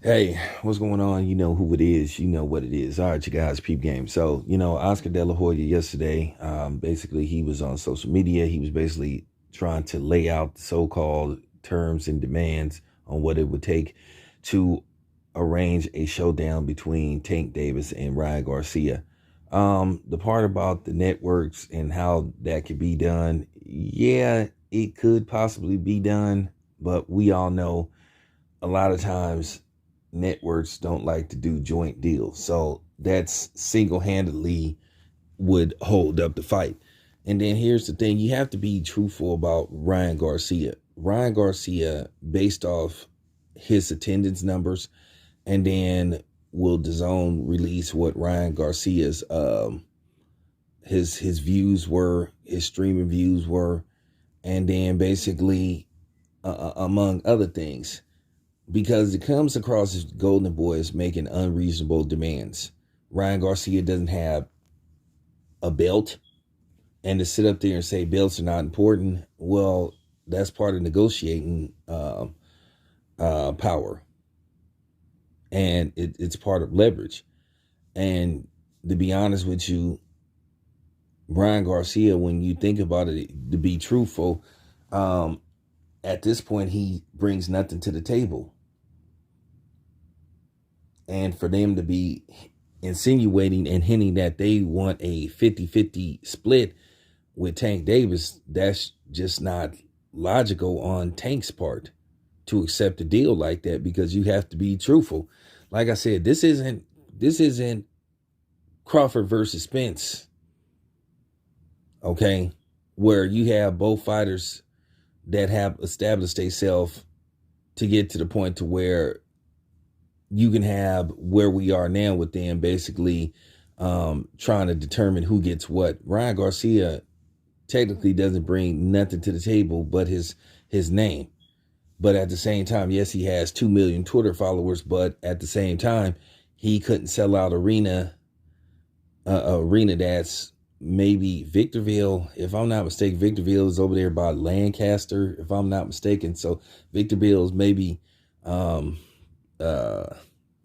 Hey, what's going on? You know who it is. You know what it is. All right, you guys, peep game. So, Oscar De La Hoya yesterday, basically, he was on social media. He was basically trying to lay out the so-called terms and demands on what it would take to arrange a showdown between Tank Davis and Ryan Garcia. The part about the networks and how that could be done, yeah, it could possibly be done, but we all know a lot of times networks don't like to do joint deals. So that's single-handedly would hold up the fight. And then here's the thing, you have to be truthful about Ryan Garcia. Ryan Garcia, based off his attendance numbers, and then will DAZN release what Ryan Garcia's his views were, his streaming views were, and then basically among other things, because it comes across as Golden Boy is making unreasonable demands. Ryan Garcia doesn't have a belt, and to sit up there and say belts are not important, well, that's part of negotiating power, and it's part of leverage. And to be honest with you, Ryan Garcia, when you think about it, to be truthful, at this point, he brings nothing to the table. And for them to be insinuating and hinting that they want a 50-50 split with Tank Davis, that's just not logical on Tank's part to accept a deal like that, because you have to be truthful. Like I said, this isn't Crawford versus Spence, okay, where you have both fighters that have established themselves to get to the point to where you can have where we are now with them basically trying to determine who gets what. Ryan Garcia technically doesn't bring nothing to the table but his name. But at the same time, yes, he has 2 million Twitter followers, but at the same time, he couldn't sell out arena that's maybe Victorville. If I'm not mistaken, Victorville is over there by Lancaster, if I'm not mistaken. So Victorville is maybe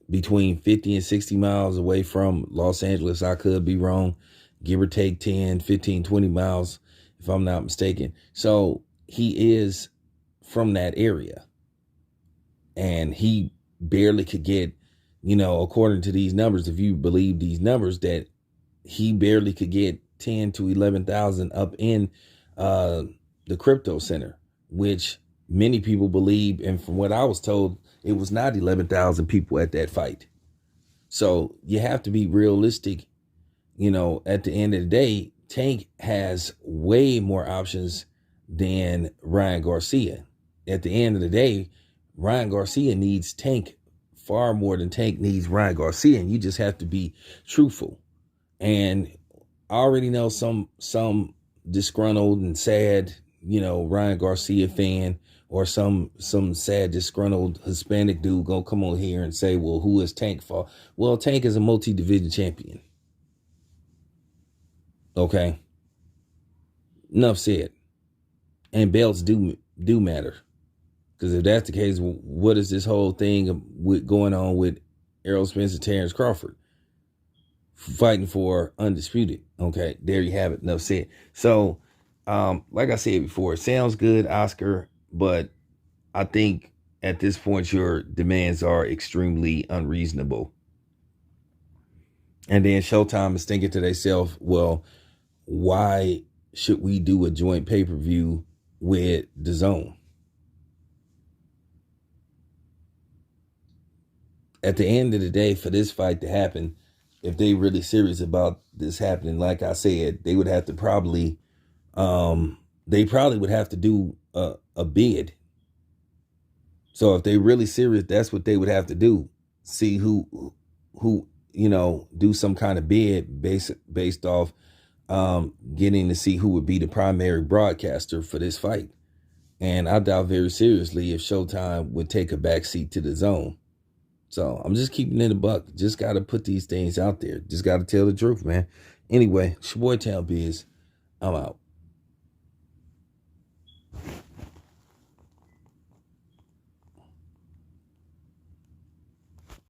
between 50 and 60 miles away from Los Angeles. I could be wrong, give or take 10, 15, 20 miles, if I'm not mistaken. So he is from that area, and he barely could get, according to these numbers, if you believe these numbers, that he barely could get 10 to 11,000 up in the crypto center, which many people believe, and from what I was told, it was not 11,000 people at that fight. So you have to be realistic. At the end of the day, Tank has way more options than Ryan Garcia. At the end of the day, Ryan Garcia needs Tank far more than Tank needs Ryan Garcia, and you just have to be truthful. And I already know some disgruntled and sad, Ryan Garcia fan, or some sad disgruntled Hispanic dude gonna come on here and say, well, who is Tank for? Well, Tank is a multi-division champion. Okay. Enough said. And belts do matter. Because if that's the case, what is this whole thing going on with Errol Spence and Terrence Crawford fighting for undisputed? Okay, there you have it. Enough said. So, like I said before, it sounds good, Oscar, but I think at this point your demands are extremely unreasonable. And then Showtime is thinking to themselves, well, why should we do a joint pay-per-view with DAZN? At the end of the day, for this fight to happen, if they really serious about this happening, like I said, they would have to probably would have to do a bid. So if they really serious, that's what they would have to do. See who do some kind of bid based off getting to see who would be the primary broadcaster for this fight. And I doubt very seriously if Showtime would take a backseat to DAZN. So I'm just keeping it a buck. Just got to put these things out there. Just got to tell the truth, man. Anyway, it's your boy Town Biz. I'm out.